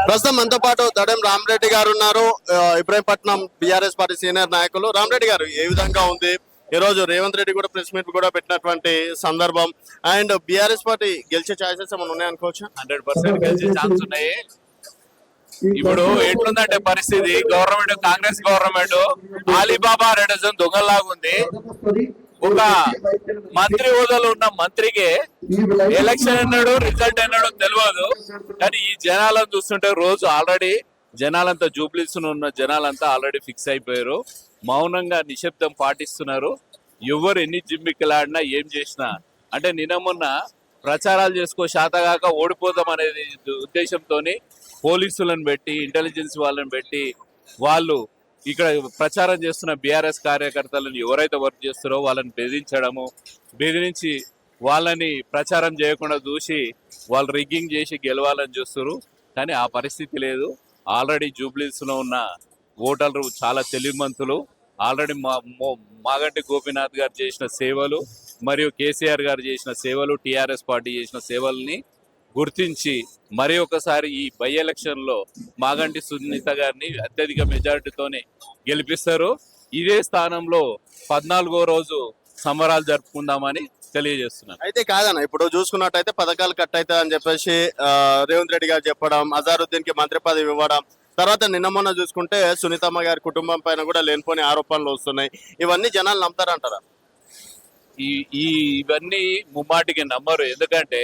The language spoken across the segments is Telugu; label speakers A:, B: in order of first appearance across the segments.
A: ప్రస్తుతం మనతో పాటు దడెం రామరెడ్డి గారు ఉన్నారు. ఇబ్రాహీంపట్నం బీఆర్ఎస్ పార్టీ సీనియర్ నాయకులు. రామరెడ్డి గారు, ఏ విధంగా ఉంది ఈ రోజు రేవంత్ రెడ్డి కూడా ప్రెస్ మీట్ కూడా పెట్టినటువంటి సందర్భం, అండ్ బీఆర్ఎస్ పార్టీ గెలిచే ఛాన్సెస్ ఏమైనా ఉన్నాయి అనుకోవచ్చు?
B: 100% గెలిచే ఛాన్స్ ఉన్నాయి. ఇప్పుడు ఎట్లుందంటే పరిస్థితి, గవర్నమెంట్ కాంగ్రెస్ గవర్నమెంట్ అలీబాబా రెడజన్ దొంగలాగుంది. ఒక మంత్రి హోదాలో ఉన్న మంత్రికి ఎలక్షన్ అన్నాడు, రిజల్ట్ అన్నాడు తెలియదు. కానీ ఈ జనాలను చూస్తుంటే రోజు ఆల్రెడీ జనాలంతా జూబ్లీస్ ఉన్న జనాలంతా ఆల్రెడీ ఫిక్స్ అయిపోయారు. మౌనంగా నిశ్శబ్దం పాటిస్తున్నారు. ఎవరు ఎన్ని జిమ్మిక్కలాడినా ఏం చేసినా అంటే నిన్న మొన్న ప్రచారాలు చేసుకో శాతగాక ఓడిపోదాం అనేది ఉద్దేశంతో పోలీసులను పెట్టి ఇంటెలిజెన్స్ వాళ్ళని పెట్టి వాళ్ళు ఇక్కడ ప్రచారం చేస్తున్న బీఆర్ఎస్ కార్యకర్తలను ఎవరైతే వర్క్ చేస్తారో వాళ్ళని బెదిరించి వాళ్ళని ప్రచారం చేయకుండా చూసి వాళ్ళు రిగ్గింగ్ చేసి గెలవాలని చూస్తారు. కానీ ఆ పరిస్థితి లేదు. ఆల్రెడీ జూబ్లీస్ లో ఉన్న ఓటర్లు చాలా తెలివిమంతులు. ఆల్రెడీ మాగంటి గోపీనాథ్ గారు చేసిన సేవలు మరియు కేసీఆర్ గారు చేసిన సేవలు, టీఆర్ఎస్ పార్టీ చేసిన సేవల్ని గుర్తించి మరి ఒకసారి ఈ బై ఎలక్షన్ లో మాగంటి సునీత గారిని అత్యధిక మెజారిటీతోనే గెలిపిస్తారు. ఇదే స్థానంలో 14వ రోజు సంబరాలు జరుపుకుందామని తెలియజేస్తున్నారు.
A: అయితే కాదన్న, ఇప్పుడు చూసుకున్నట్టయితే పథకాలు కట్ అవుతాయి అని చెప్పేసి రేవంత్ రెడ్డి గారు చెప్పడం, అజారుద్దీన్ కి మంత్రి పదవి ఇవ్వడం, తర్వాత నిన్న మొన్న చూసుకుంటే సునీతమ్మ గారి కుటుంబం పైన కూడా లేనిపోని ఆరోపణలు వస్తున్నాయి. ఇవన్నీ జనాలు నమ్ముతారంటారా?
B: ఇవన్నీ ముమ్మాటికి నమ్మరు. ఎందుకంటే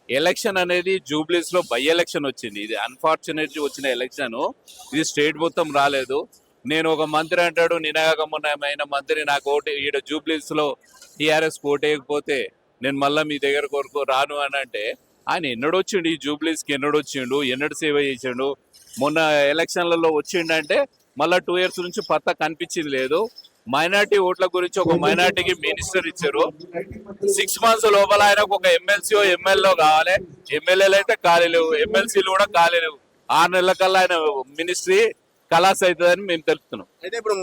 B: ఎలక్షన్ అనేది జూబ్లీస్ లో బై ఎలక్షన్ వచ్చింది. ఇది అన్ఫార్చునేట్లీ వచ్చిన ఎలక్షన్. ఇది స్టేట్ మొత్తం రాలేదు. నేను ఒక మంత్రి అంటాడు, నిన్నగాక మొన్న అయిన మంత్రి నాకు ఓటు ఈడ జూబ్లీస్ లో టీఆర్ఎస్ ఓటేయకపోతే నేను మళ్ళీ మీ దగ్గర కొరకు రాను అని అంటే ఆయన ఎన్నడొచ్చిండు ఈ జూబ్లీస్ కి? ఎన్నడొచ్చిండు? ఎన్నడు సేవ చేసిండు? మొన్న ఎలక్షన్లలో వచ్చిండంటే మళ్ళీ 2 years నుంచి పత్తా కనిపించింది లేదు. మైనార్టీ ఓట్ల గురించి ఒక మైనార్టీకి మినిస్టర్ ఇచ్చారు. 6 months లోపల ఆయనకు ఒక ఎమ్మెల్సీ ఎమ్మెల్యే కావాలి. ఎమ్మెల్యేలు అయితే ఖాళీ లేవు, ఎమ్మెల్సీలు కూడా ఖాళీ లేవు. 6 నెలల కల్లా ఆయన మినిస్ట్రీ కలాస్ అవుతుందని మేము తెలుపుతున్నాం.
A: అయితే ఇప్పుడు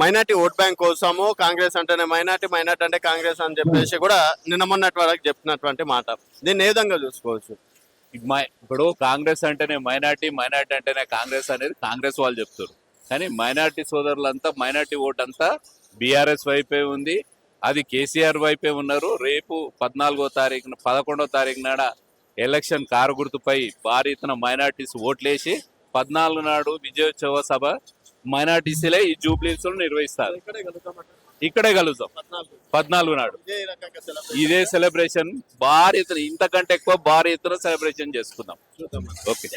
A: మైనార్టీ ఓట్ బ్యాంక్ కోసము కాంగ్రెస్ అంటేనే మైనార్టీ అంటే కాంగ్రెస్ అని చెప్పేసి కూడా నిన్న మొన్నటి వరకు చెప్పినటువంటి మాట, దీన్ని ఏ విధంగా చూసుకోవచ్చు?
B: ఇప్పుడు కాంగ్రెస్ అంటేనే మైనార్టీ అంటేనే కాంగ్రెస్ అనేది కాంగ్రెస్ వాళ్ళు చెప్తారు. కానీ మైనార్టీ సోదరులంతా మైనార్టీ ఓట్ అంతా బీఆర్ఎస్ వైపే ఉంది. అది కేసీఆర్ వైపే ఉన్నారు. రేపు 11వ తారీఖు నాడ ఎలక్షన్ కారు గుర్తుపై భారీ ఎత్తున మైనార్టీస్ ఓట్లేసి 14 నాడు విజయోత్సవ సభ మైనార్టీసీలే ఈ జూబ్లీస్ లో నిర్వహిస్తారు. ఇక్కడే కలుద్దాం 14 నాడు. ఇదే సెలబ్రేషన్ భారీ ఎత్తున, ఇంతకంటే ఎక్కువ భారీ ఎత్తున సెలబ్రేషన్ చేసుకుందాం. ఓకే.